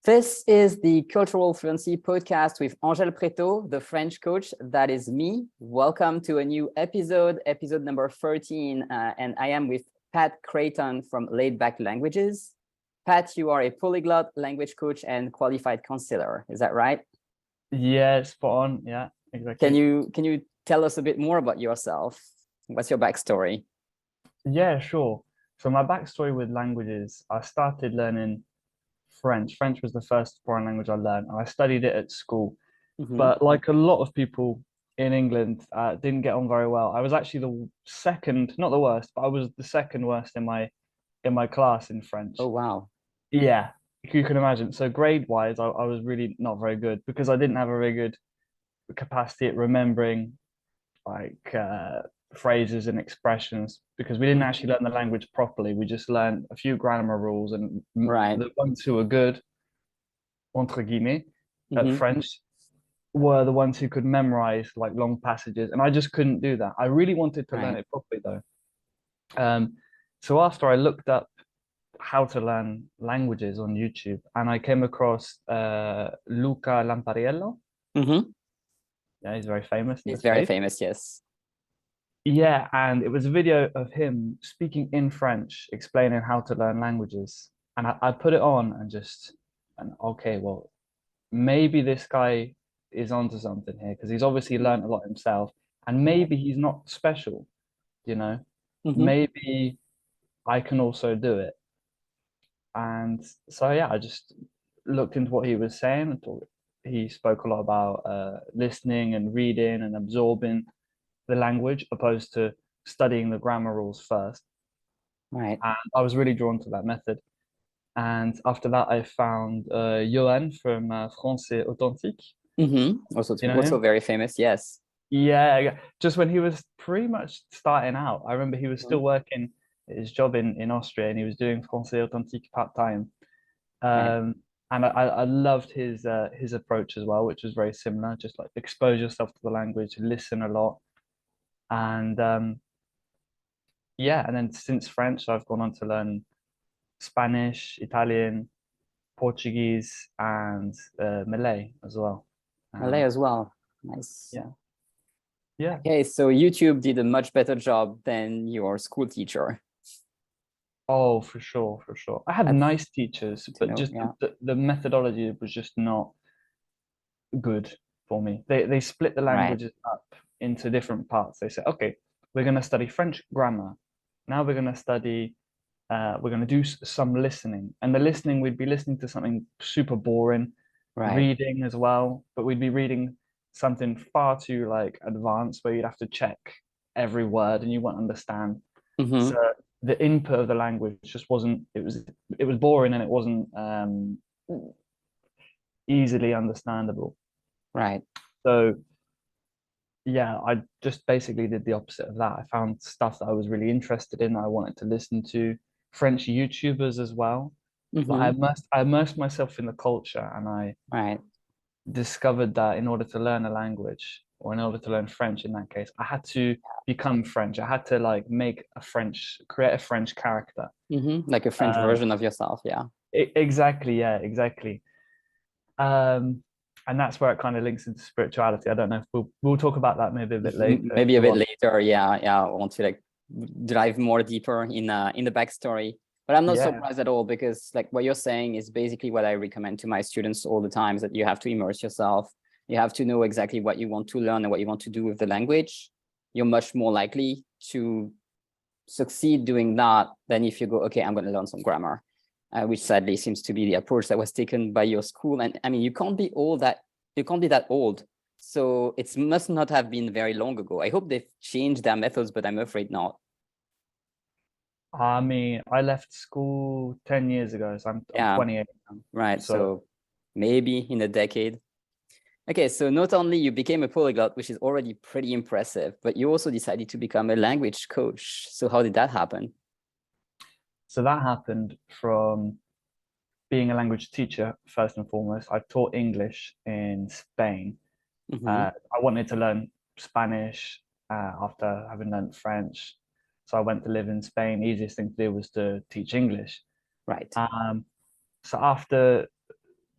This is the Cultural Fluency podcast with Angel Pretot, the French coach. That is me. Welcome to a new episode number 13. And I am with Pat Creighton from Laid Back Languages. Pat, you are a polyglot, language coach, and qualified counselor. Is that right? Yeah, spot on. Yeah, exactly. Can you tell us a bit more about yourself? What's your backstory? Yeah, sure. So my backstory with languages, I started learning French. French was the first foreign language I learned, and I studied it at school. But like a lot of people in England, didn't get on very well. I was actually the second, not the worst, but I was the second worst in my class in French. Oh, wow. Yeah, you can imagine. So grade-wise, I was really not very good because I didn't have a very good capacity at remembering like phrases and expressions because we didn't actually learn the language properly. We just learned a few grammar rules, and Right. the ones who were good, entre guillemets, at French were the ones who could memorize like long passages, and I just couldn't do that. I really wanted to learn Right. it properly though. So after I looked up how to learn languages on YouTube, and I came across Luca Lampariello. Yeah, he's very famous in the It's very States. famous, yes. Yeah, and it was a video of him speaking in French, explaining how to learn languages. And I put it on and okay, well, maybe this guy is onto something here because he's obviously learned a lot himself, and maybe he's not special, you know. Maybe I can also do it. And so yeah, I just looked into what he was saying and thought he spoke a lot about listening and reading and absorbing the language opposed to studying the grammar rules first. Right. And I was really drawn to that method. And after that, I found Johan from Fluency Authentique. You know Also him? very famous, yes. Yeah, just when he was pretty much starting out. I remember he was still working his job in Austria, and he was doing Fluency Authentique part-time. Right. And I loved his approach as well, which was very similar. Just like expose yourself to the language, listen a lot, and yeah, and then since French, I've gone on to learn Spanish, Italian, Portuguese, and Malay as well. Malay as well. Nice. Yeah, yeah. Okay, so YouTube did a much better job than your school teacher. Oh, for sure, for sure. I had That's nice teachers, good to but know. just Yeah. the methodology was just not good for me. They split the Right. languages up into different parts. They said, okay, we're going to study French grammar. Now we're going to study we're going to do some listening, and the listening, we'd be listening to something super boring, Right. reading as well, but we'd be reading something far too like advanced where you'd have to check every word and you won't understand. So the input of the language just wasn't, it was boring, and it wasn't easily understandable. Right. So yeah, I just basically did the opposite of that. I found stuff that I was really interested in, that I wanted to listen to, French YouTubers as well. Like I immersed myself in the culture, and I Right. discovered that in order to learn a language, or in order to learn French in that case, I had to become French. I had to like create a French character. Like a French Uh, version of yourself. Yeah. exactly, yeah, exactly. And that's where it kind of links into spirituality. I don't know if we'll talk about that maybe a bit later if Maybe a you bit want. later. Yeah. Yeah. I want to like dive more deeper in the backstory. But I'm not Yeah, surprised at all, because like what you're saying is basically what I recommend to my students all the time, is that you have to immerse yourself. You have to know exactly what you want to learn and what you want to do with the language. You're much more likely to succeed doing that than if you go, okay, I'm going to learn some grammar, which sadly seems to be the approach that was taken by your school. And I mean, you can't be that old. So it must not have been very long ago. I hope they've changed their methods, but I'm afraid not. I mean, I left school 10 years ago, so I'm 28 now. Right. So So maybe in a decade. Okay, so not only you became a polyglot, which is already pretty impressive, but you also decided to become a language coach. So how did that happen? so that happened from being a language teacher first and foremost. I taught English in Spain. I wanted to learn Spanish after having learned French. So I went to live in Spain. Easiest thing to do was to teach English. Right. So after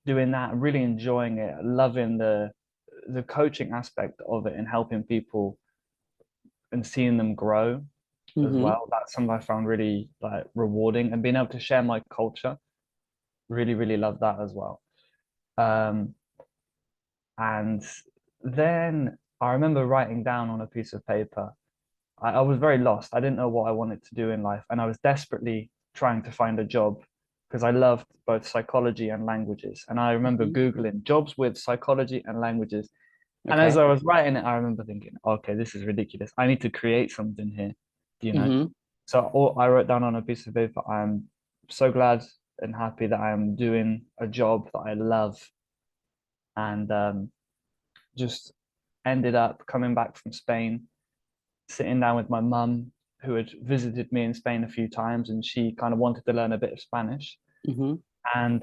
doing that, really enjoying it, loving the coaching aspect of it and helping people and seeing them grow as Mm-hmm. well. That's something I found really like rewarding, and being able to share my culture. Really, really love that as well. Um, and then I remember writing down on a piece of paper. I was very lost. I didn't know what I wanted to do in life, and I was desperately trying to find a job because I loved both psychology and languages. And I remember Mm-hmm. Googling jobs with psychology and languages. And as Okay. I was writing it, I remember thinking, okay, this is ridiculous. I need to create something here, you know? Mm-hmm. So I wrote down on a piece of paper, I'm so glad and happy that I am doing a job that I love. And just ended up coming back from Spain, sitting down with my mum, who had visited me in Spain a few times, and she kind of wanted to learn a bit of Spanish. Mm-hmm. And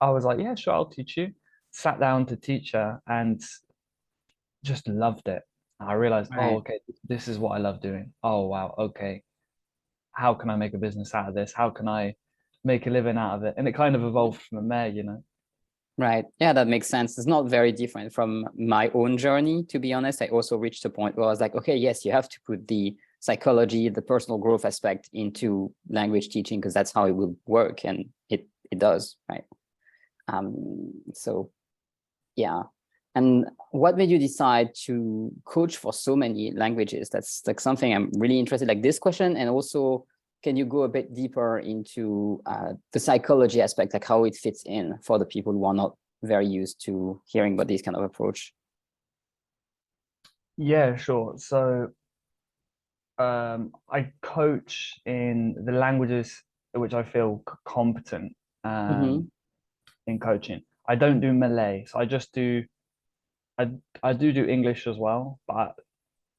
I was like, yeah, sure, I'll teach you. Sat down to teach her and just loved it. I realized, oh, Right. okay, this is what I love doing. Oh, wow, okay. How can I make a business out of this? How can I make a living out of it? And it kind of evolved from there, you know? Right. Yeah, that makes sense. It's not very different from my own journey, to be honest. I also reached a point where I was like, okay, yes, you have to put the psychology, the personal growth aspect into language teaching because that's how it will work, and it does, right? So yeah. And what made you decide to coach for so many languages? That's like something I'm really interested, like this question, and also can you go a bit deeper into the psychology aspect, like how it fits in for the people who are not very used to hearing about this kind of approach? Yeah, sure. So I coach in the languages which I feel competent Mm-hmm. in coaching. I don't do Malay, so I I do English as well, but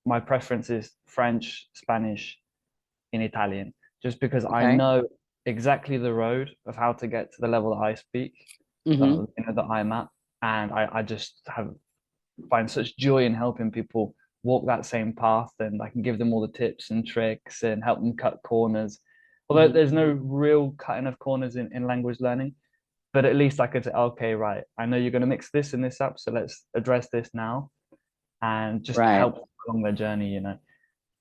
my preference is French, Spanish, in Italian, just because I Okay. know exactly the road of how to get to the level that I speak, Mm-hmm. that I'm at, and I just have find such joy in helping people walk that same path, and I can give them all the tips and tricks and help them cut corners. Although Mm-hmm. there's no real cutting of corners in language learning, but at least I could say, okay, right, I know you're going to mix this and this up, so let's address this now and just Right. help them along their journey, you know.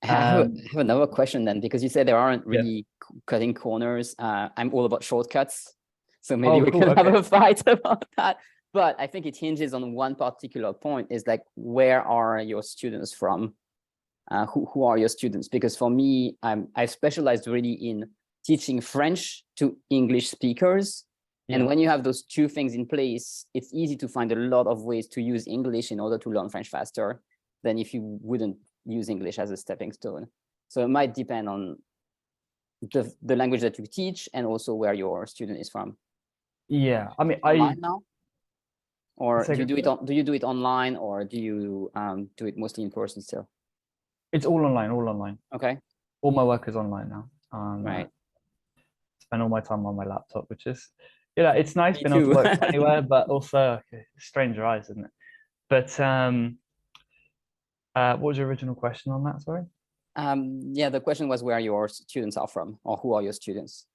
I have another question then, because you said there aren't Yeah. really cutting corners. I'm all about shortcuts, so maybe Oh, we cool. can have Okay. a fight about that. But I think it hinges on one particular point: is like, where are your students from? Who are your students? Because for me, I've specialized really in teaching French to English speakers. And Yeah. when you have those two things in place, it's easy to find a lot of ways to use English in order to learn French faster than if you wouldn't use English as a stepping stone. So it might depend on the language that you teach and also where your student is from. Yeah. I mean, Online now? Or do you second, do it on, do you do it online, or do you do it mostly in person still? it's all online, all online. Okay, All my work is online now. right. Spend all my time on my laptop, which is, you know, it's nice Me being able to too. work from anywhere, but also stranger eyes, isn't it? But what was your original question on that? Sorry. Yeah, the question was where your students are from, or who are your students?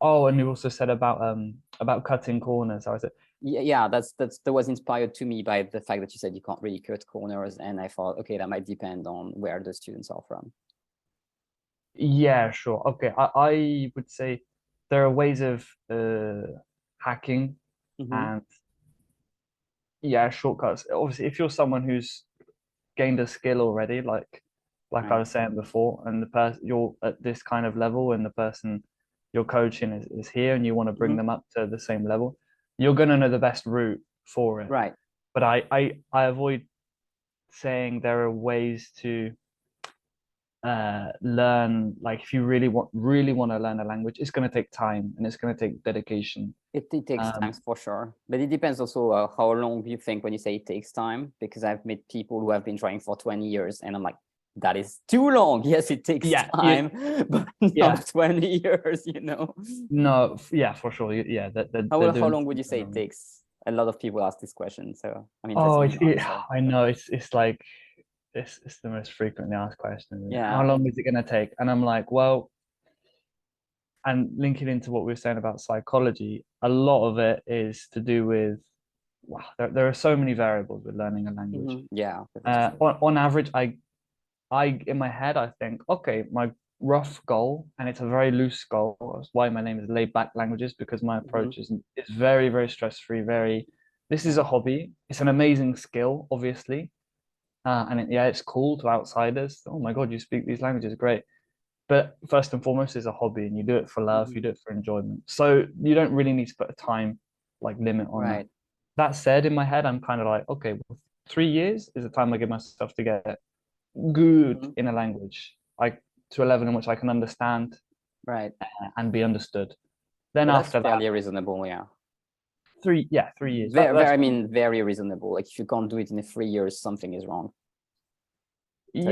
Oh, and you also said about cutting corners. I was Yeah, that was inspired to me by the fact that you said you can't really cut corners, and I thought, okay, that might depend on where the students are from. yeah, sure. Okay, I would say there are ways of hacking Mm-hmm. and yeah, shortcuts. Obviously, if you're someone who's gained a skill already, like I Right. was saying before, and the person you're at this kind of level, and the person you're coaching is here, and you want to bring Mm-hmm. them up to the same level, you're gonna know the best route for it. Right. But I avoid saying there are ways to learn. Like if you really want to learn a language, it's going to take time and it's going to take dedication. It takes time um for sure, but it depends also how long you think when you say it takes time, because I've met people who have been trying for 20 years and I'm like, that is too long. Yes, it takes yeah, time, but yeah, not 20 years, no, yeah, for sure, yeah, they're How doing long would you something say it wrong. takes? A lot of people ask this question, so I'm Oh, interested in your answer. I know it's like it's the most frequently asked question, isn't it? How Yeah. long is it going to take? And I'm like, well, and linking into what we were saying about psychology, a lot of it is to do with, wow, there are so many variables with learning a language. Yeah, that's true. On average, I in my head, I think, okay, my rough goal, and it's a very loose goal. That's why my name is Laid Back Languages, because my approach is very, very stress-free, very, this is a hobby. It's an amazing skill, obviously. Yeah, it's cool to outsiders. Oh my God, you speak these languages, great. But first and foremost, is a hobby, and you do it for love, you do it for enjoyment. So you don't really need to put a time like limit on that. Right. That said, in my head, I'm kind of like, okay, well, 3 years is the time I give myself to get good in a language, like to a level in which I can understand Right. and be understood. Then But that's after that, fairly reasonable, yeah. 3 years. Very, I mean, very reasonable. Like if you can't do it in 3 years, something is wrong. So,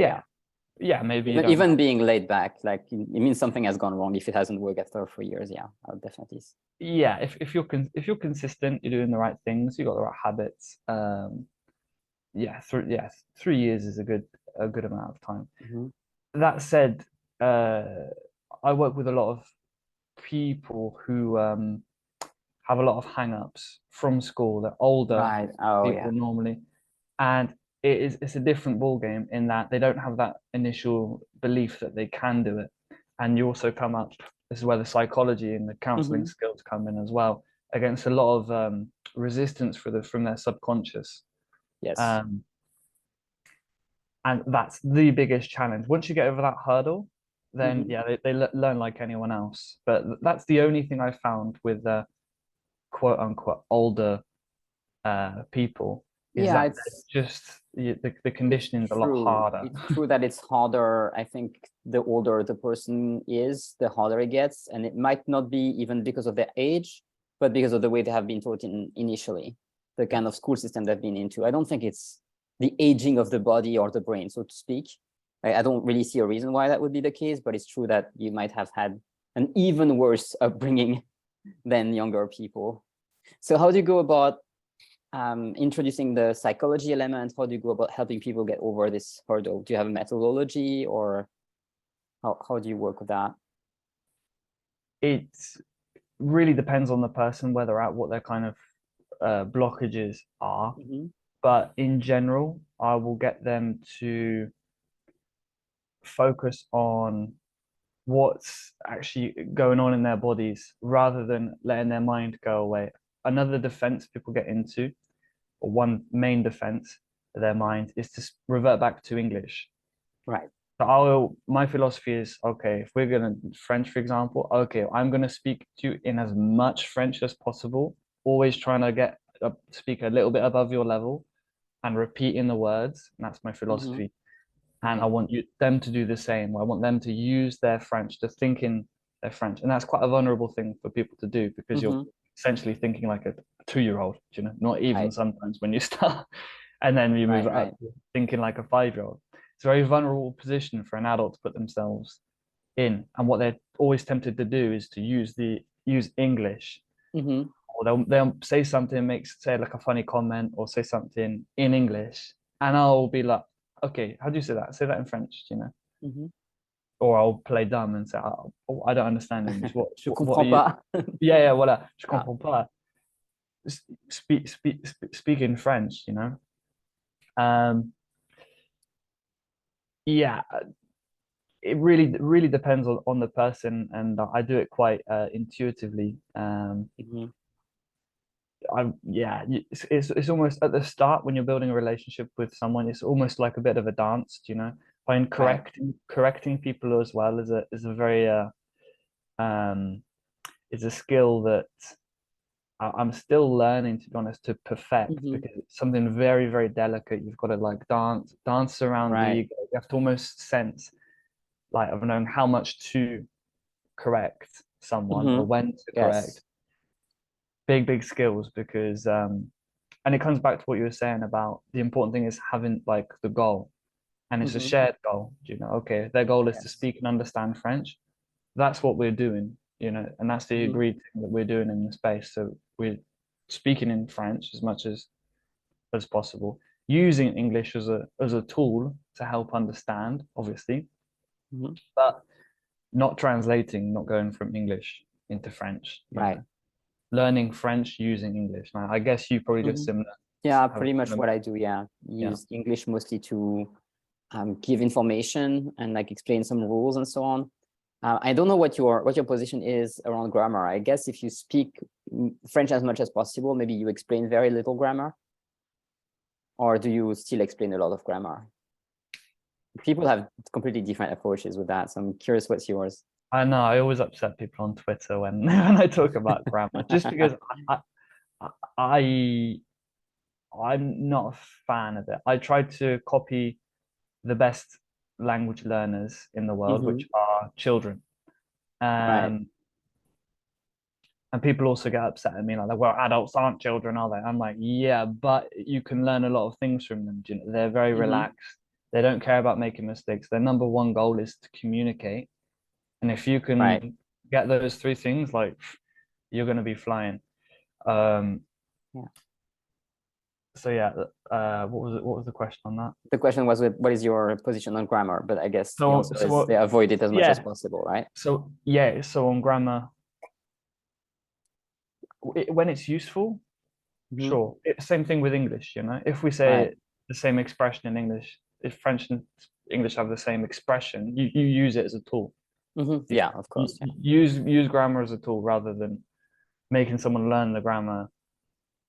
yeah, maybe even being laid back, like it means something has gone wrong if it hasn't worked after 3 years. Yeah, I'll definitely. Yeah, if you're consistent, you're doing the right things, you got the right habits. Yeah, 3 years is a good amount of time. That said, I work with a lot of people who have a lot of hang-ups from school. They're older Right. Oh, people normally, and it's a different ball game in that they don't have that initial belief that they can do it. And you also come up, this is where the psychology and the counseling skills come in as well, against a lot of resistance from their subconscious. Yes. And that's the biggest challenge. Once you get over that hurdle, then they learn like anyone else. But that's the only thing I found with quote unquote older people, is that it's just the conditioning is a lot harder. It's true that it's harder. I think the older the person is, the harder it gets, and it might not be even because of their age, but because of the way they have been taught initially, the kind of school system they've been into. I don't think it's the aging of the body or the brain, so to speak. I don't really see a reason why that would be the case, but it's true that you might have had an even worse upbringing than younger people. So how do you go about introducing the psychology element? How do you go about helping people get over this hurdle? Do you have a methodology, or how do you work with that? It really depends on the person, where they're at, what their kind of blockages are. But in general, I will get them to focus on what's actually going on in their bodies rather than letting their mind go away. Another defense people get into, or one main defense of their mind, is to revert back to English. Right. So my philosophy is, okay, if we're going to French, for example, okay, I'm going to speak to you in as much French as possible, always trying to speak a little bit above your level and repeating the words. And that's my philosophy. And I want them to do the same. I want them to use their French, to think in their French. And that's quite a vulnerable thing for people to do, because you're essentially thinking like a 2-year-old, not even sometimes when you start. And then you move up thinking like a 5-year-old. It's a very vulnerable position for an adult to put themselves in. And what they're always tempted to do is to use English. Or they'll say something, say like a funny comment, or say something in English, and I'll be like, okay, how do you say that? Say that in French, Or I'll play dumb and say, oh, I don't understand English. Je comprends pas. Yeah, voilà. Je comprends pas. Speak in French, Yeah, it really depends on the person, and I do it quite intuitively. It's almost at the start when you're building a relationship with someone, it's almost like a bit of a dance, Find correcting people as well is a very is a skill that I'm still learning, to be honest, to perfect, because it's something very, very delicate. You've got to like dance around the ego. You have to almost sense, like, of knowing how much to correct someone or when to correct. Big skills, because and it comes back to what you were saying about the important thing is having like the goal, and it's a shared goal. Okay, their goal is to speak and understand French. That's what we're doing, and that's the agreed thing that we're doing in the space. So we're speaking in French as much as possible, using English as a tool to help understand, obviously. But not translating, not going from English into French, Right. learning French using English. Now, I guess you probably do it similar. Yeah, Have a pretty much similar- what I do. Yeah, use English mostly to give information and like explain some rules and so on. I don't know what your position is around grammar. I guess if you speak French as much as possible, maybe you explain very little grammar, or do you still explain a lot of grammar? People have completely different approaches with that, so I'm curious what's yours. I know I always upset people on Twitter when when I talk about grammar, just because I I'm not a fan of it. I try to copy the best language learners in the world, which are children. Right. And people also get upset at me like, well, adults aren't children, are they? I'm like, yeah, but you can learn a lot of things from them. You know, they're very relaxed. They don't care about making mistakes. Their number one goal is to communicate. And if you can get those three things, like you're going to be flying. Yeah. So yeah, what was it? What was the question on that? The question was, what is your position on grammar? But I guess the answer is they avoid it as much as possible, right? So yeah, so on grammar, when it's useful, sure. Same thing with English, you know. If we say the same expression in English, if French and English have the same expression, you use it as a tool. Yeah, of course. Use grammar as a tool rather than making someone learn the grammar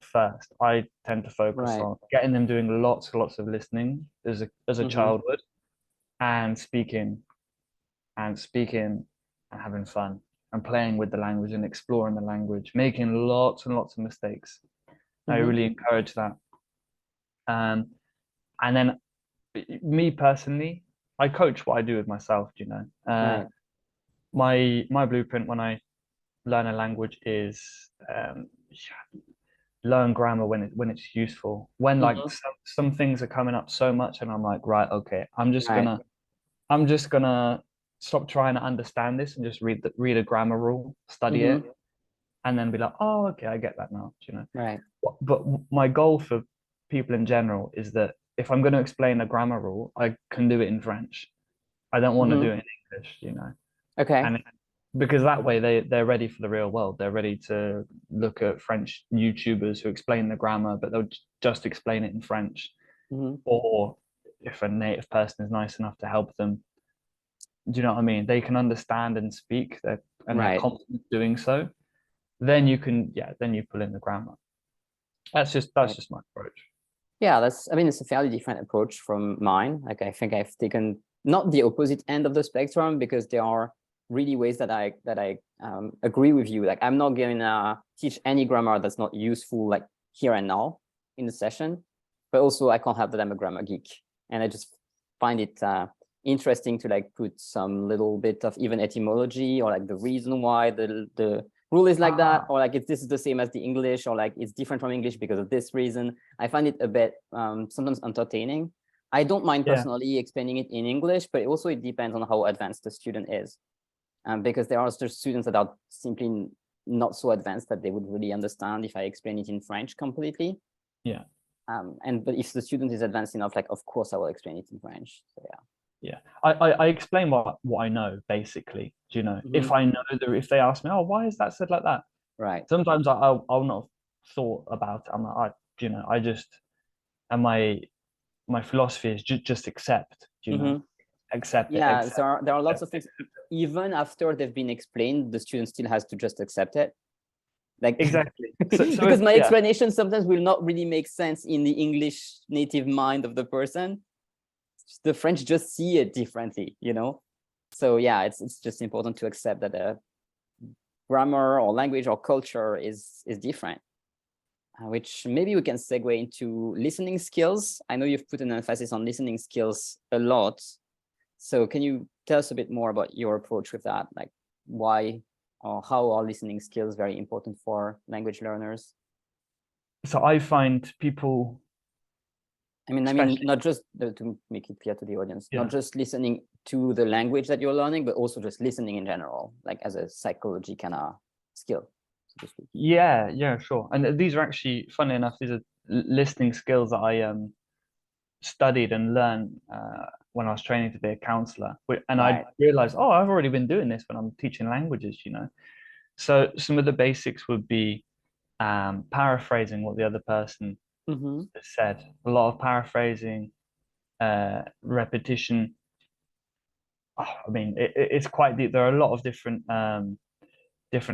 first. I tend to focus on getting them doing lots and lots of listening as a child would, and speaking and having fun and playing with the language and exploring the language, making lots and lots of mistakes. I really encourage that. And then me personally, I coach what I do with myself, you know. My blueprint when I learn a language is learn grammar when it's useful. When like some things are coming up so much and I'm like, right, okay, I'm just gonna stop trying to understand this and just read a grammar rule, study it, and then be like, oh, okay, I get that now, you know. Right. But my goal for people in general is that if I'm going to explain a grammar rule, I can do it in French. I don't want to do it in English, you know. Okay. And because that way they're ready for the real world. They're ready to look at French YouTubers who explain the grammar, but they'll just explain it in French. Or if a native person is nice enough to help them, do you know what I mean? They can understand and speak, and they're confident doing so. Then you pull in the grammar. That's just my approach. Yeah, I mean, it's a fairly different approach from mine. Like, I think I've taken not the opposite end of the spectrum, because there are really ways that I agree with you. Like, I'm not going to teach any grammar that's not useful, like here and now in the session, but also I can't help that I'm a grammar geek, and I just find it interesting to like put some little bit of even etymology, or like the reason why the rule is like that, or like this is the same as the English, or like it's different from English because of this reason. I find it a bit sometimes entertaining. I don't mind personally explaining it in English, but it depends on how advanced the student is, because there are students that are simply not so advanced that they would really understand if I explain it in French completely. Yeah. But if the student is advanced enough, like, of course I will explain it in French. So yeah. Yeah, I explain what I know basically. Do you know, if I know if they ask me, oh, why is that said like that? Right. Sometimes I'll not thought about it. I'm like, I just, and my philosophy is just accept. You know, accept it. Yeah, there are lots of things. Even after they've been explained, the student still has to just accept it. Like exactly. Because my explanation sometimes will not really make sense in the English native mind of the person. The French just see it differently, you know. So yeah, it's just important to accept that the grammar or language or culture is different, which maybe we can segue into listening skills. I know you've put an emphasis on listening skills a lot. So can you tell us a bit more about your approach with that? Like, why or how are listening skills very important for language learners? So I find people, I mean, not just to make it clear to the audience, not just listening to the language that you're learning, but also just listening in general, like as a psychology kind of skill, so to speak. Yeah, sure. And these are actually, funny enough, these are listening skills that I studied and learned when I was training to be a counselor. And I Right. realized, oh, I've already been doing this when I'm teaching languages, you know. So some of the basics would be paraphrasing what the other person Mm-hmm. has said. A lot of paraphrasing, repetition. Oh, I mean, it's quite deep. There are a lot of different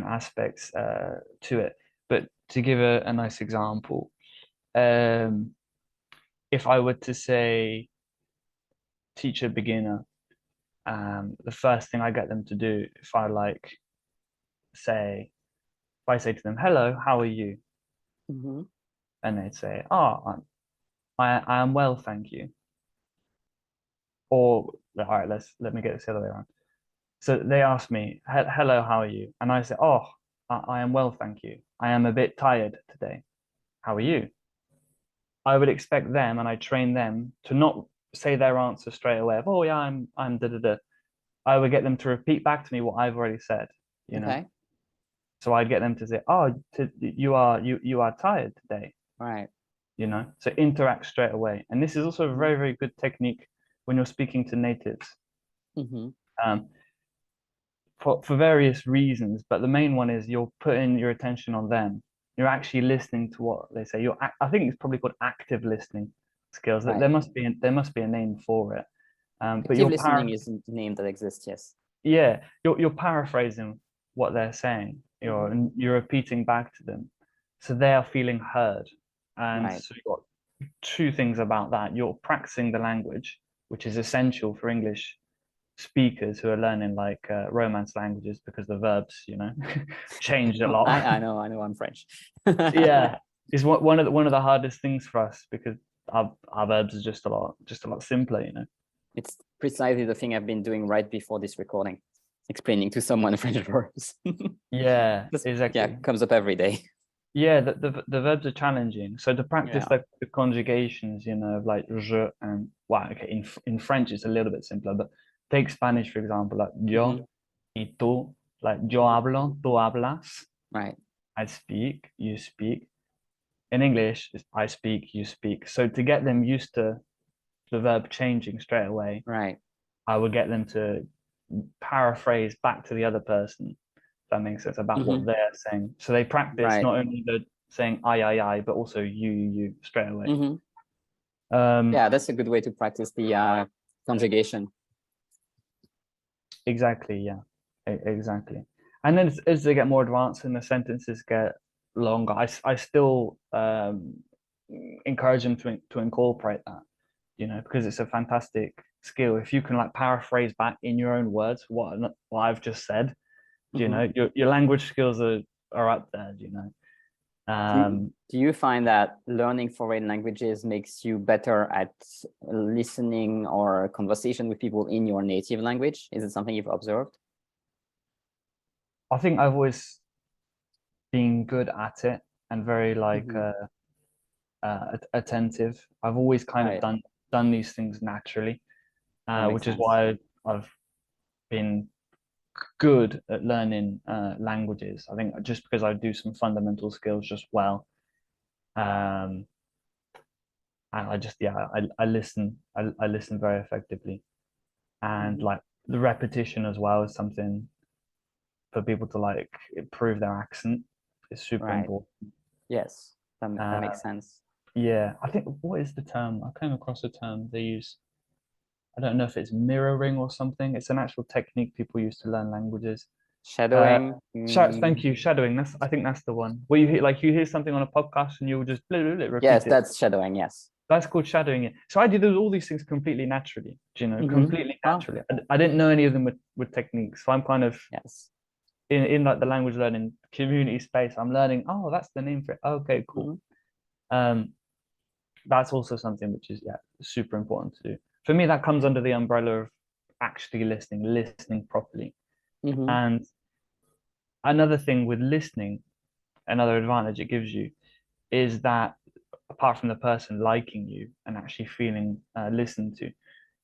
aspects to it. But to give a nice example, if I were to say teach a beginner, the first thing I get them to do, if I say to them, "Hello, how are you?" Mm-hmm. and they'd say, "Oh, I am well, thank you." Or all right, let me get this the other way around. So they ask me, "Hello, how are you?" And I say, "Oh, I am well, thank you. I am a bit tired today. How are you?" I would expect them, and I train them to not say their answer straight away of, "Oh yeah, I'm da da da." I would get them to repeat back to me what I've already said, you know. Okay. So I'd get them to say, "Oh, you are tired today," Right. you know. So interact straight away, and this is also a very very good technique when you're speaking to natives, Mm-hmm. um, for various reasons. But the main one is you're putting your attention on them. You're actually listening to what they say. I think it's probably called active listening skills. Right. There must be a name for it. But Active listening is a name that exists, yes. yeah, you're paraphrasing what they're saying. Mm-hmm. You're repeating back to them, so they are feeling heard. And Right. so you've got two things about that. You're practicing the language, which is essential for English speakers who are learning like Romance languages because the verbs, changed a lot. I know, I'm French. Yeah, is one of the hardest things for us because our verbs are just a lot simpler. It's precisely the thing I've been doing right before this recording, explaining to someone French verbs. Yeah, This, yeah, exactly. comes up every day. Yeah, the verbs are challenging. So to practice Yeah. the conjugations, of like je and well, okay, in French it's a little bit simpler, but take Spanish for example, like Mm-hmm. yo y tú, like yo hablo, tú hablas, Right. I speak, you speak. In English, it's I speak, you speak. So to get them used to the verb changing straight away, Right. I would get them to paraphrase back to the other person, if that makes sense, about what Mm-hmm. they're saying. So they practice Right. not only the saying I, but also you straight away. Mm-hmm. Um, Yeah, that's a good way to practice the conjugation. exactly, yeah, exactly. And then as they get more advanced and the sentences get longer, I still encourage them to incorporate that, because it's a fantastic skill. If you can like paraphrase back in your own words what I've just said, Mm-hmm. your language skills are up there. Do you find that learning foreign languages makes you better at listening or conversation with people in your native language? Is it something you've observed? I think I've always been good at it and very like Mm-hmm. attentive. I've always kind of Right. done these things naturally, That makes which is sense. why I've been good at learning languages. I think just because I do some fundamental skills just well, um, and I just yeah I listen I listen very effectively, and Mm-hmm. like the repetition as well is something for people to like improve their accent is super Right. important. Yes, that Uh, makes sense. yeah, I think what is the term? I came across a term they use. I don't know if it's mirroring or something. It's an actual technique people use to learn languages. Uh, Shadowing. thank you, shadowing. I think that's the one. Where you hear something on a podcast and you'll just blah, blah, blah, Yes, repeat it. that's shadowing. Yes. That's called shadowing it. So I did all these things completely naturally, Mm-hmm. completely Wow. naturally. I didn't know any of them with techniques. So I'm kind of Yes. in like the language learning community space. I'm learning, oh, that's the name for it. Okay, cool. Mm-hmm. Um, that's also something which is super important to do. For me, that comes under the umbrella of actually listening properly. Mm-hmm. And another thing with listening, another advantage it gives you is that apart from the person liking you and actually feeling listened to,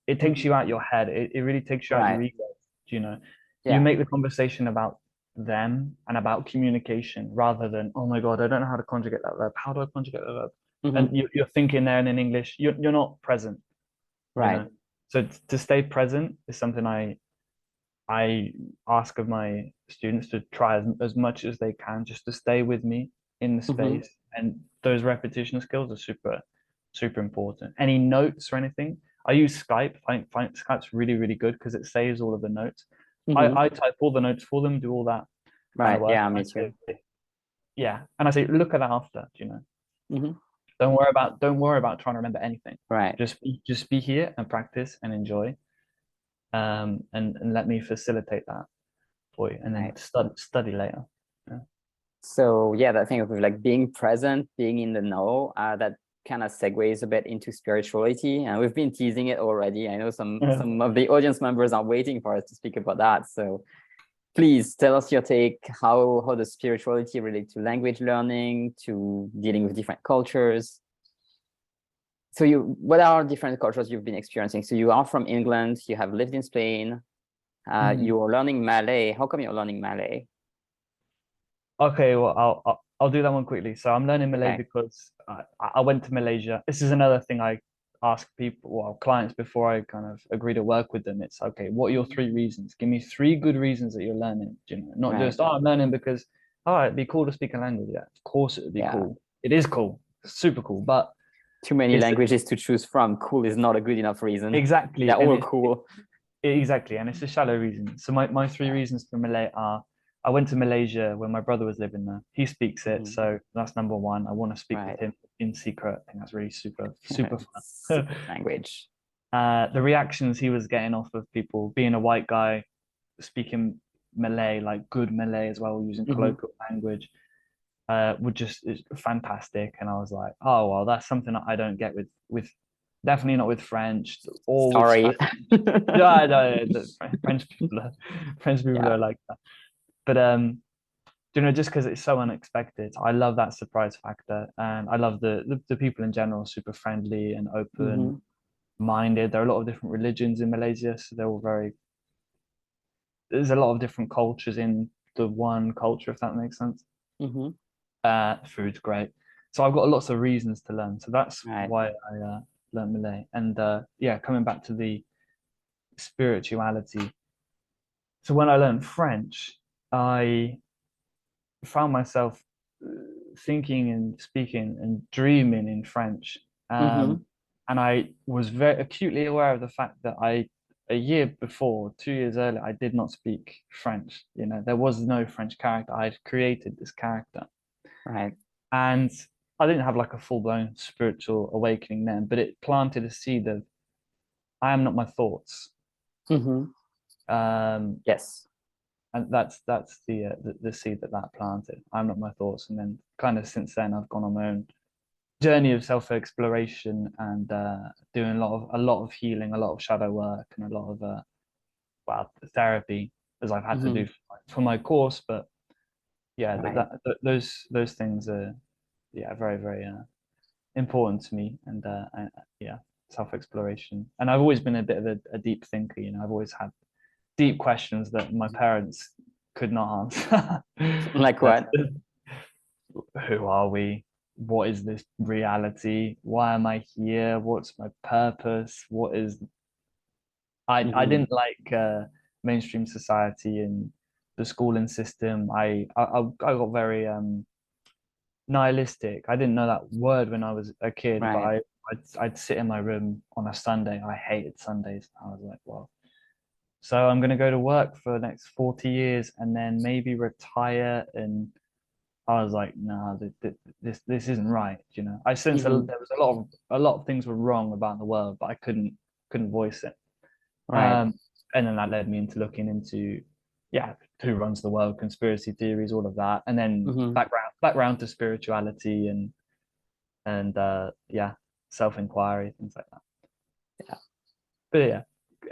it takes Mm-hmm. you out your head. It really takes you out your Right. ego. You know, you Yeah. make the conversation about them and about communication rather than, oh my God, I don't know how to conjugate that verb. How do I conjugate that verb? and you're thinking there and in English, you're not present, you Right. know. So to stay present is something I ask of my students to try as much as they can, just to stay with me in the space. And those repetition skills are super important. Any notes or anything? I use Skype. Find Skype's really good because it saves all of the notes. I type all the notes for them, do all that kind of Right. work. Yeah, And me too. yeah, and I say, look at that after, you know. Don't worry about trying to remember anything. Right. Just be here and practice and enjoy. And let me facilitate that for you, and then Right. study later. Yeah. So yeah, that thing of like being present, being in the know, that kind of segues a bit into spirituality, and we've been teasing it already. I know some of the audience members are waiting for us to speak about that. So please tell us your take. How does spirituality relate to language learning, to dealing with different cultures? So what are different cultures you've been experiencing? So you are from England, you have lived in Spain, you're learning Malay. How come you're learning Malay? Okay, well, I'll do that one quickly. So I'm learning Malay because I went to Malaysia. This is another thing I ask people, well, clients, before I kind of agree to work with them. It's okay, what are your 3 reasons? Give me 3 good reasons that you're learning. You know, not just, oh, I'm learning because, oh, it'd be cool to speak a language. Yeah, of course it would be cool. It is cool, super cool, but too many languages to choose from. Cool is not a good enough reason. Exactly. They're all cool. Exactly, and it's a shallow reason. So my 3 reasons for Malay are: I went to Malaysia when my brother was living there. He speaks it, so that's number 1. I want to speak with him in secret. I think that's really super fun. Language. The reactions he was getting off of people, being a white guy speaking Malay, like good Malay as well, using colloquial language, were just fantastic. And I was like, oh well, that's something that I don't get with definitely not with French or with Spanish. No, French people are like that. But you know, just because it's so unexpected, I love that surprise factor, and I love the people in general, super friendly and open minded. There are a lot of different religions in Malaysia, so they're all very. There's a lot of different cultures in the one culture, if that makes sense. Food's great, so I've got lots of reasons to learn. So that's why I learned Malay. And yeah, coming back to the spirituality. So when I learned French, I found myself thinking and speaking and dreaming in French. And I was very acutely aware of the fact that a year before, 2 years earlier, I did not speak French. You know, there was no French character. I had created this character. And I didn't have like a full-blown spiritual awakening then, but it planted a seed of, I am not my thoughts. Yes. And that's the seed that planted. I'm not my thoughts. And then kind of since then, I've gone on my own journey of self-exploration and doing a lot of healing, a lot of shadow work, and a lot of therapy, as I've had to do for my course. But yeah, those things are very important to me. And yeah, self-exploration. And I've always been a bit of a deep thinker. You know, I've always had deep questions that my parents could not answer. Like what? Who are we? What is this reality? Why am I here? What's my purpose? What is I didn't like mainstream society and the schooling system. I got very nihilistic. I didn't know that word when I was a kid, but I'd sit in my room on a Sunday. I hated Sundays. I was like, well, so I'm going to go to work for the next 40 years and then maybe retire. And I was like, no, this isn't right. You know, I sensed there was a lot of things were wrong about the world, but I couldn't voice it. And then that led me into looking into, who runs the world, conspiracy theories, all of that, and then background to spirituality and self-inquiry, things like that. But yeah,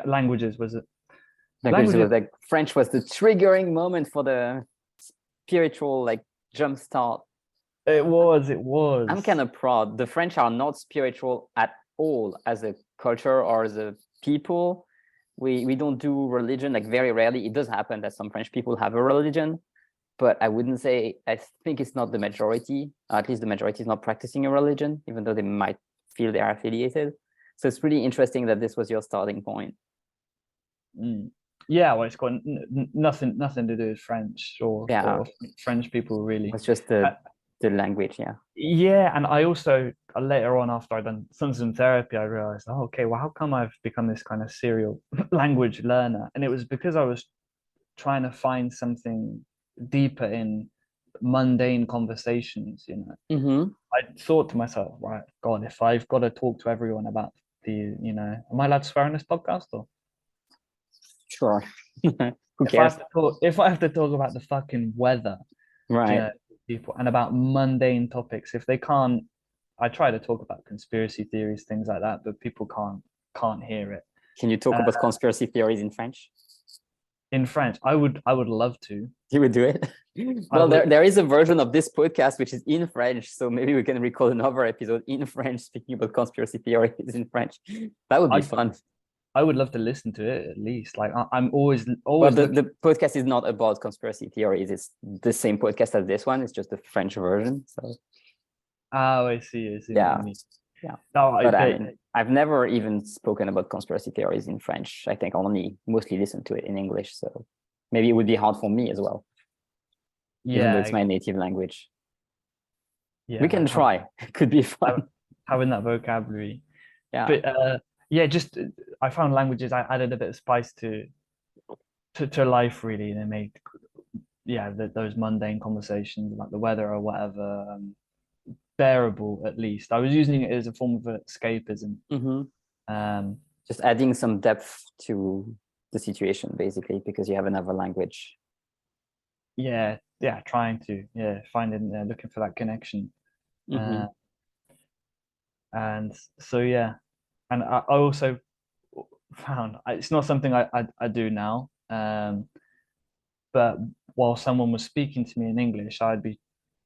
languages was it. Languages was like French was the triggering moment for the spiritual like jump start. It was. I'm kind of proud. The French are not spiritual at all as a culture or as a people. We don't do religion, like very rarely. It does happen that some French people have a religion, but I wouldn't say, I think it's not the majority, at least the majority is not practicing a religion, even though they might feel they are affiliated. So it's really interesting that this was your starting point. Yeah, well, it's got nothing to do with French or French people really. It's just the language, yeah. Yeah, and I also later on after I'd done some therapy, I realized, oh, okay, well, how come I've become this kind of serial language learner? And it was because I was trying to find something deeper in mundane conversations, you know. I thought to myself, right, God, if I've got to talk to everyone about you know, am I allowed to swear on this podcast or? Sure. Who cares? If I have to talk about the fucking weather, right? You know, people and about mundane topics, if they can't, I try to talk about conspiracy theories, things like that, but people can't hear it. Can you talk about conspiracy theories in French? In French, I would love to. You would do it? Well, there is a version of this podcast which is in French, so maybe we can record another episode in French speaking about conspiracy theories in French. That would be fun. I would love to listen to it at least. Like I'm always. But the podcast is not about conspiracy theories. It's the same podcast as this one. It's just the French version. So. Oh, I see. Yeah. Yeah. No, but I mean, I've never even spoken about conspiracy theories in French. I think I only mostly listen to it in English. So maybe it would be hard for me as well. Yeah. Even though it's my native language. Yeah. We can try. It could be fun. Having that vocabulary. Yeah. But yeah, just I found languages. I added a bit of spice to life really, and it made those mundane conversations about the weather or whatever bearable. At least I was using it as a form of escapism. Just adding some depth to the situation, basically, because you have another language. Yeah, trying to finding looking for that connection, and so yeah. And I also found it's not something I do now. But while someone was speaking to me in English, I'd be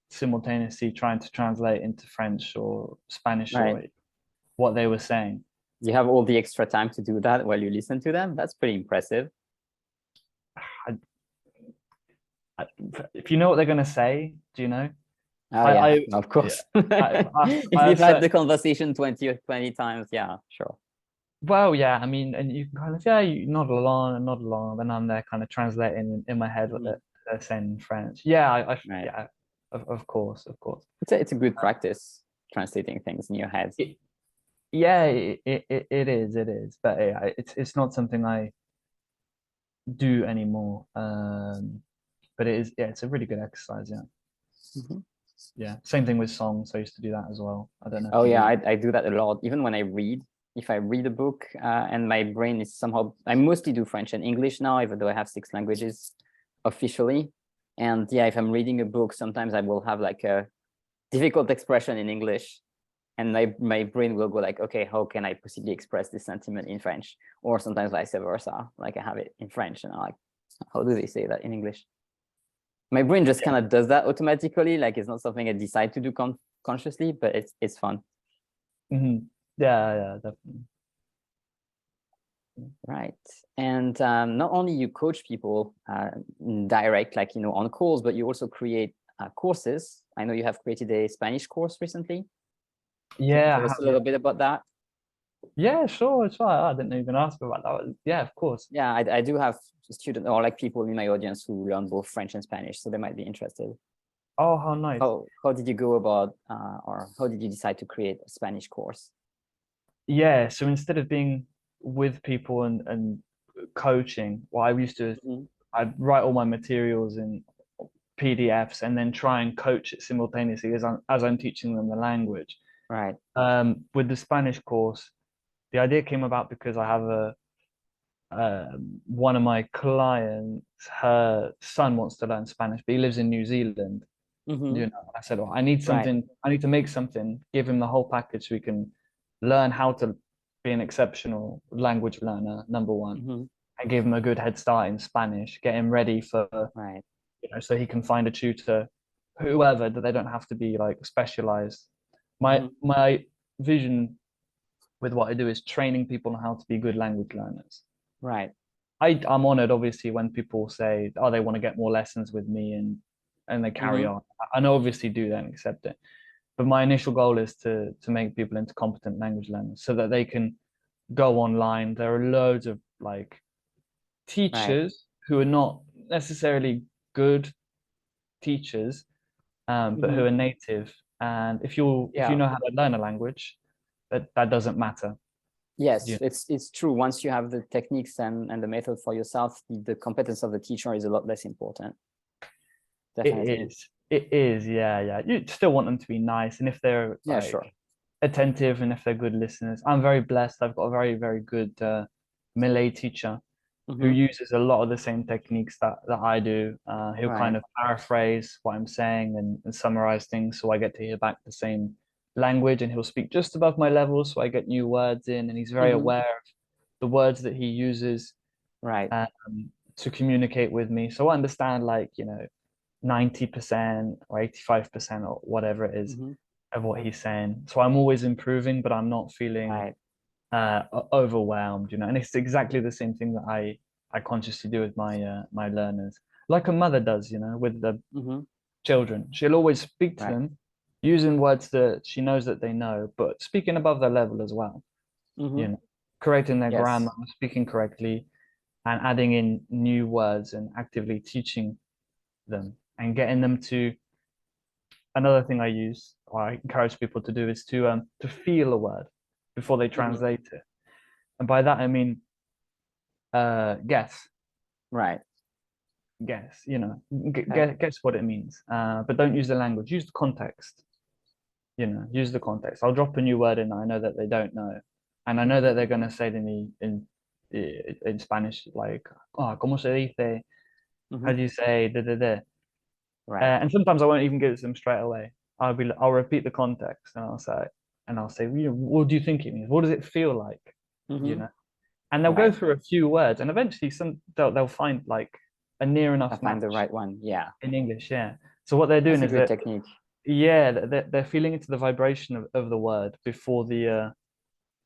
simultaneously trying to translate into French or Spanish or what they were saying. You have all the extra time to do that while you listen to them? That's pretty impressive. If you know what they're going to say, do you know? Oh, of course. If you've had the conversation 20 times, yeah, sure. Well, yeah, I mean, and you can kind of, you nod along, then I'm there kind of translating in my head what they're saying in French. Yeah, of course. It's a good practice, translating things in your head. It is. But it's not something I do anymore. But it is, it's a really good exercise, yeah. Yeah, same thing with songs. I used to do that as well. I don't know. Oh yeah, I do that a lot. Even when I read, if I read a book and my brain is somehow, I mostly do French and English now, even though I have 6 languages officially. And yeah, if I'm reading a book, sometimes I will have like a difficult expression in English, and my brain will go like, okay, how can I possibly express this sentiment in French? Or sometimes vice versa, like I have it in French and I'm like, how do they say that in English? My brain just kind of does that automatically. Like it's not something I decide to do consciously, but it's fun. Yeah, definitely. Right. And not only you coach people direct, like, on calls, but you also create courses. I know you have created a Spanish course recently. Yeah. Tell us a little bit about that. Yeah, sure. It's right. I didn't even ask about that. Yeah, of course. Yeah, I do have students or like people in my audience who learn both French and Spanish, so they might be interested. Oh, how nice. How did you go about or how did you decide to create a Spanish course? Yeah, so instead of being with people and coaching, what I used to I'd write all my materials in PDFs and then try and coach it simultaneously as I'm teaching them the language. Right. With the Spanish course, the idea came about because I have one of my clients, her son wants to learn Spanish, but he lives in New Zealand. I said, I need something. I need to make something, give him the whole package so we can learn how to be an exceptional language learner, number one, and give him a good head start in Spanish, get him ready for, so he can find a tutor, whoever, that they don't have to be like specialized. My vision with what I do is training people on how to be good language learners. Right. I'm honored, obviously, when people say, they want to get more lessons with me, and and they carry on. I know obviously do that and accept it. But my initial goal is to make people into competent language learners so that they can go online. There are loads of like teachers who are not necessarily good teachers, but who are native. And if you know how to learn a language, that doesn't matter. Yes, it's true. Once you have the techniques and the method for yourself, the competence of the teacher is a lot less important. Definitely. It is, yeah. You still want them to be nice, and if they're attentive and if they're good listeners. I'm very blessed. I've got a very, very good Malay teacher who uses a lot of the same techniques that I do. He'll kind of paraphrase what I'm saying and summarize things, so I get to hear back the same language, and he'll speak just above my level, so I get new words in, and he's very aware of the words that he uses to communicate with me. So I understand, like, 90% or 85% or whatever it is of what he's saying. So I'm always improving, but I'm not feeling overwhelmed, and it's exactly the same thing that I consciously do with my my learners, like a mother does, with the children. She'll always speak to them using words that she knows that they know, but speaking above their level as well, correcting their grammar, speaking correctly, and adding in new words and actively teaching them and getting them to. Another thing I use, or I encourage people to do, is to feel a word before they translate it, and by that I mean guess. Guess, guess what it means, but don't use the language. Use the context. Use the context. I'll drop a new word in that I know that they don't know, and I know that they're going to say to me in Spanish, like, "Oh, ¿cómo se dice? How do you say da da da?" And sometimes I won't even give it to them straight away. I'll repeat the context, and I'll say, what do you think it means? What does it feel like? And they'll go through a few words, and eventually they'll find like a near enough match. Find the right one, in English, So what they're doing is a technique. They're feeling into the vibration of the word before the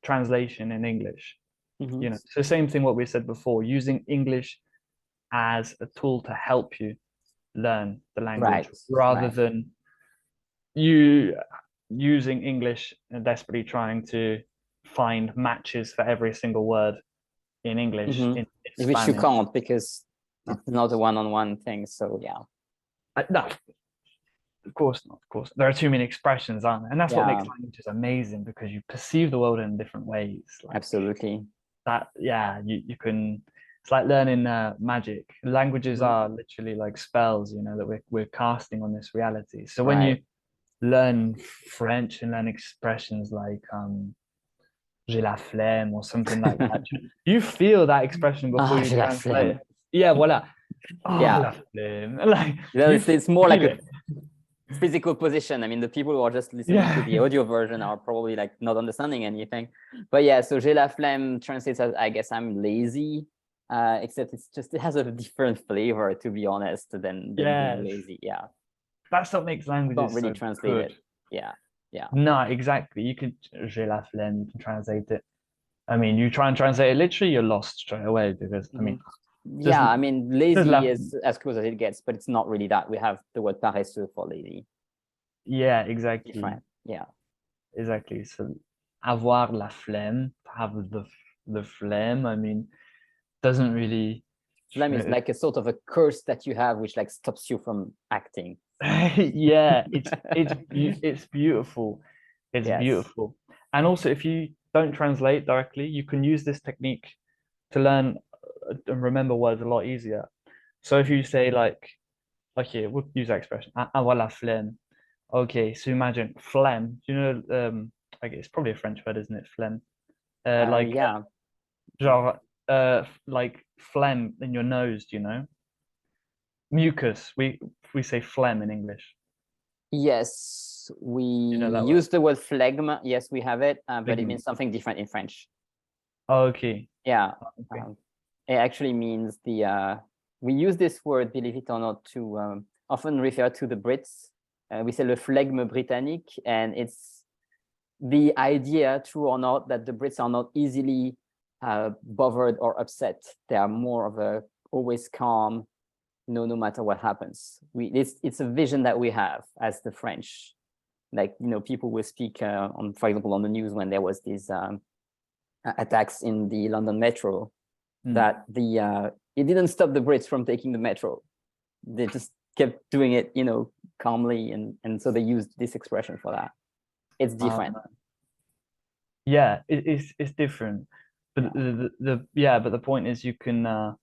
translation in English. So same thing what we said before, using English as a tool to help you learn the language rather than you using English and desperately trying to find matches for every single word in English, in which you can't, because it's not a one-on-one thing. So no, of course not. Of course, there are too many expressions, aren't there? And that's what makes languages amazing, because you perceive the world in different ways. Absolutely. That you can. It's like learning magic. Languages are literally like spells, that we're casting on this reality. So when you learn French and learn expressions like j'ai la flemme or something like that, you feel that expression before you translate. Voilà. La flemme. Like, it's more like a physical position. I mean, the people who are just listening to the audio version are probably like not understanding anything. But so j'ai la flemme translates as, I guess, I'm lazy. Except it has a different flavor, to be honest, than being lazy. That's what makes languages not really so translated. Good. No, exactly. You could j'ai la flemme, you can translate it. I mean, you try and translate it literally, you're lost straight away, because I mean lazy is as close as it gets, but it's not really that. We have the word paresseux for lazy. Exactly. Different. Exactly. So avoir la flemme, have the phlegm, I mean, doesn't really. Phlegm is like a sort of a curse that you have, which like stops you from acting. It's beautiful. It's beautiful. And also, if you don't translate directly, you can use this technique to learn and remember words a lot easier. So if you say like here, we'll use that expression, avoir la flemme. Okay, so imagine phlegm. Do you know? Like, it's probably a French word, isn't it? Phlegm. Genre, like phlegm in your nose, mucus. We say phlegm in English. Yes, we use the word phlegm. Yes, we have it, but it means something different in French. Okay. It actually means we use this word, believe it or not, to often refer to the Brits. We say le flegme britannique, and it's the idea, true or not, that the Brits are not easily bothered or upset. They are more of a always calm, no matter what happens. It's a vision that we have as the French. Like, people will speak for example, on the news when there was these attacks in the London metro, that it didn't stop the Brits from taking the metro. They just kept doing it, calmly, and so they used this expression for that. It's different. Yeah, it's different, but but the point is, you can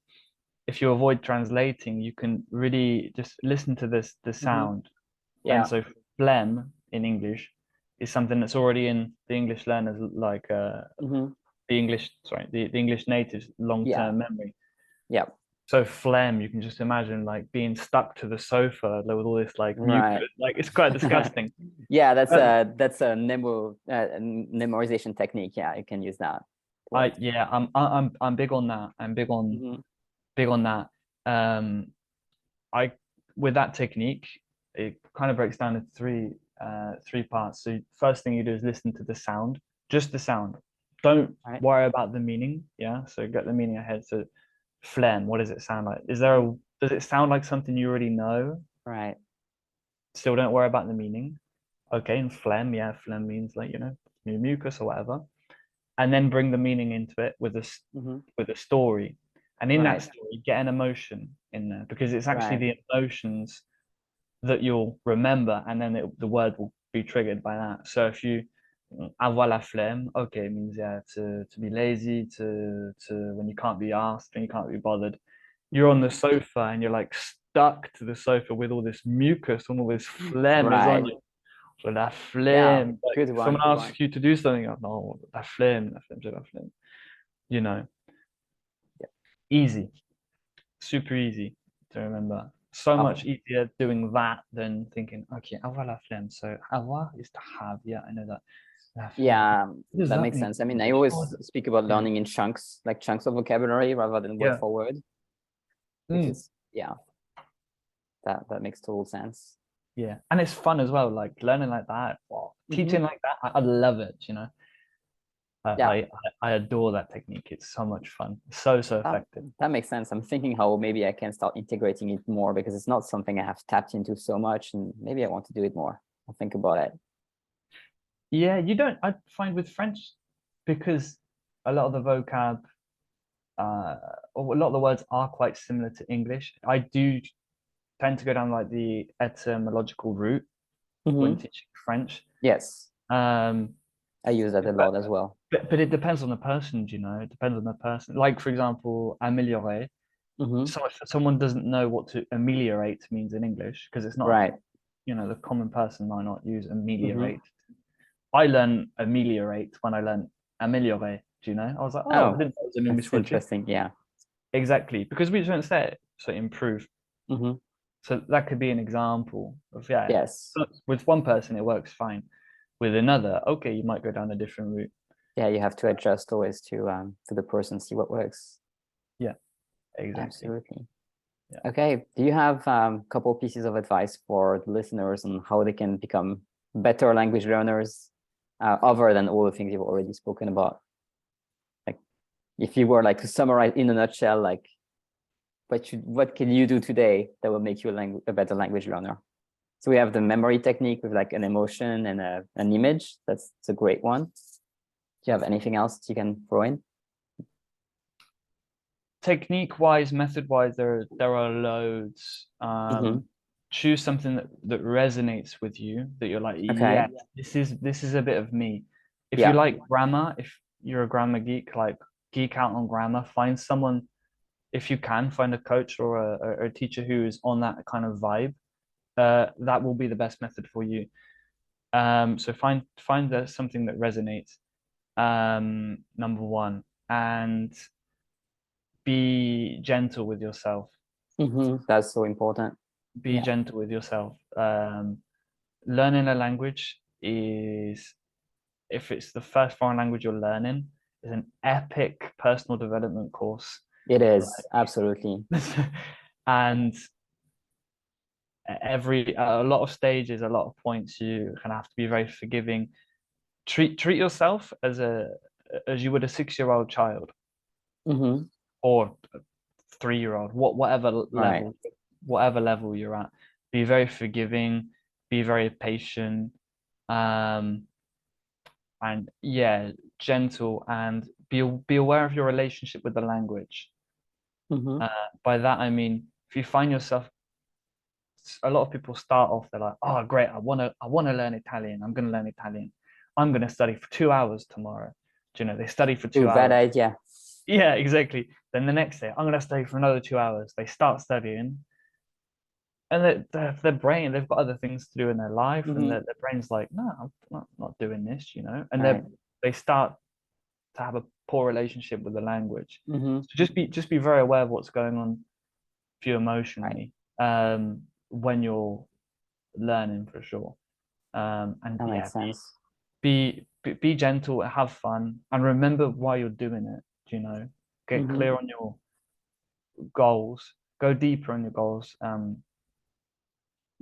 if you avoid translating, you can really just listen to the sound. And so phlegm in English is something that's already in the English learners, like the English natives long-term memory. Yeah. So phlegm, you can just imagine like being stuck to the sofa with all this like mucus. Like, it's quite disgusting. Yeah, that's a memorization technique. Yeah, you can use that. I'm big on that. I'm big on that. I with that technique, it kind of breaks down into three parts. So first thing you do is listen to the sound, just the sound. Don't worry about the meaning. Yeah, so get the meaning ahead. So phlegm, what does it sound like? Does it sound like something you already know? Right. Still don't worry about the meaning. Okay, and phlegm, phlegm means like, mucus or whatever. And then bring the meaning into it with a story. And in that story, get an emotion in there, because it's actually the emotions that you'll remember, and then the word will be triggered by that. So if you avoir la flemme, okay, it means to be lazy, to when you can't be asked, when you can't be bothered. You're on the sofa and you're like stuck to the sofa with all this mucus and all this phlegm is on you. So la flemme. Like, someone asks you to do something, no, la flemme, la flemme. Easy, super easy to remember. So much easier doing that than thinking, okay, avoir la flemme. So avoir is to have. Yeah, I know that. Yeah, that makes sense. I mean, I always speak about learning in chunks, like chunks of vocabulary rather than word for word. Which is, that makes total sense. Yeah, and it's fun as well, like learning like that, teaching like that. I love it, I adore that technique. It's so much fun, so effective. That makes sense. I'm thinking how maybe I can start integrating it more, because it's not something I have tapped into so much, and maybe I want to do it more. I'll think about it. Yeah, you don't. I find with French, because a lot of the vocab, or a lot of the words are quite similar to English. I do tend to go down like the etymological route when teaching French. Yes. I use that a lot as well. But it depends on the person, it depends on the person. Like, for example, améliorer. So if someone doesn't know what to ameliorate means in English, because it's not, the common person might not use ameliorate. I learned ameliorate when I learned améliorer, I was like, I didn't know it was an English word. Interesting, yeah. Exactly, because we don't say it, so improve. So that could be an example of, yes. So with one person, it works fine. With another, okay, you might go down a different route. Yeah, you have to adjust always to the person, see what works. Yeah, exactly. Absolutely. Yeah. Okay, do you have a couple pieces of advice for the listeners on how they can become better language learners, other than all the things you've already spoken about? Like, if you were like to summarize in a nutshell, like what can you do today that will make you a better language learner? So we have the memory technique with like an emotion and an image. That's a great one. Do you have anything else you can throw in? Technique-wise, method-wise, there are loads. Choose something that resonates with you, that you're like, yeah, this is a bit of me. If you like grammar, if you're a grammar geek, like geek out on grammar, find someone, if you can, find a coach or a teacher who is on that kind of vibe. That will be the best method for you. So find something that resonates, number one, and be gentle with yourself. That's so important. Be gentle with yourself. Learning a language is, if it's the first foreign language you're learning, is an epic personal development course. It is, absolutely. And a lot of stages, a lot of points, you kind of have to be very forgiving. Treat yourself as you would a 6-year-old child, or a 3-year-old, whatever level. whatever level you're at. Be very forgiving, be very patient, and yeah, gentle, and be aware of your relationship with the language. Mm-hmm. By that I mean, if you find yourself, a lot of people start off, they're like, oh great, I want to learn Italian. I'm going to learn Italian. I'm going to study for 2 hours tomorrow. Do you know, they study for two Ooh, bad hours. idea. Yeah, exactly. Then the next day, I'm going to study for another 2 hours. They start studying, and their brain, they've got other things to do in their life, and Mm-hmm. their brain's like, no, I'm not doing this, you know. And Right. they start to have a poor relationship with the language. Mm-hmm. So just be very aware of what's going on for you Right. emotionally, when you're learning, for sure. And That yeah, makes sense. be gentle, have fun, and remember why you're doing it. You know, get Mm-hmm. clear on your goals, go deeper on your goals.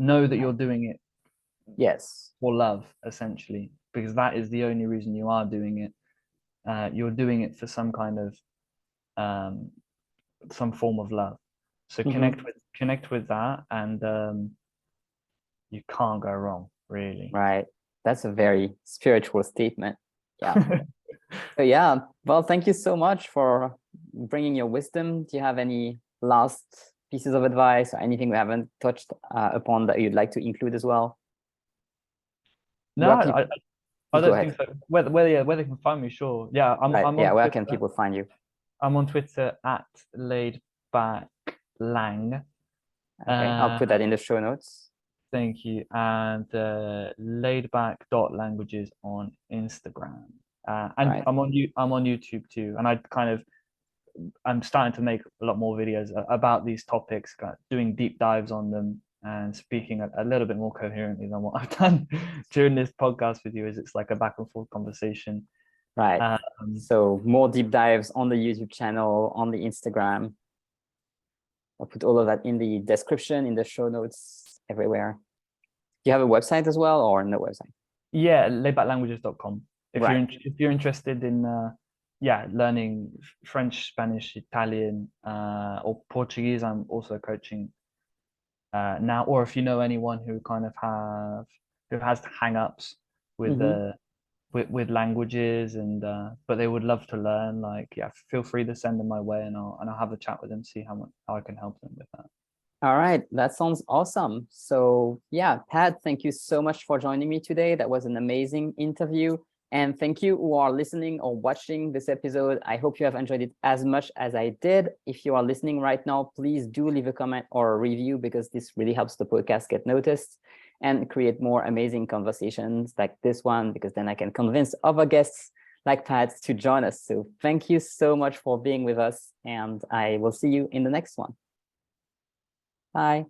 Know that you're doing it Yes. for love, essentially, because that is the only reason you are doing it. You're doing it for some kind of um, some form of love. So Mm-hmm. connect with that, and you can't go wrong, really. Right. That's a very spiritual statement. Yeah. So yeah, well, thank you so much for bringing your wisdom. Do you have any last pieces of advice or anything we haven't touched upon that you'd like to include as well? No, Where people I go don't ahead. think so. Where they can find me, sure. Yeah, Right. I'm Yeah. on Where can Twitter. people find you? I'm on Twitter at laidbacklang. Okay. I'll put that Uh, in the show notes. thank you. And laidback.languages on Instagram. And Right. I'm on YouTube too. And I'm starting to make a lot more videos about these topics, doing deep dives on them, and speaking a little bit more coherently than what I've done during this podcast with you. Is it's like a back and forth conversation. Right. Um, So more deep dives on the YouTube channel, on the Instagram. I'll put all of that in the description, in the show notes, everywhere. Do you have a website as well, or no website? yeah, laidbacklanguages.com. Right. If you're interested in yeah, learning French, Spanish, Italian, or Portuguese, I'm also coaching now. Or if you know anyone who kind of who has hang-ups with Mm-hmm. the with languages, and but they would love to learn, like, yeah, feel free to send them my way, and I'll have a chat with them, see how I can help them with that. All right, that sounds awesome. So yeah, Pat, thank you so much for joining me today. That was an amazing interview. And thank you who are listening or watching this episode. I hope you have enjoyed it as much as I did. If you are listening right now, please do leave a comment or a review, because this really helps the podcast get noticed and create more amazing conversations like this one, because then I can convince other guests like Pat to join us. So thank you so much for being with us, and I will see you in the next one. Bye.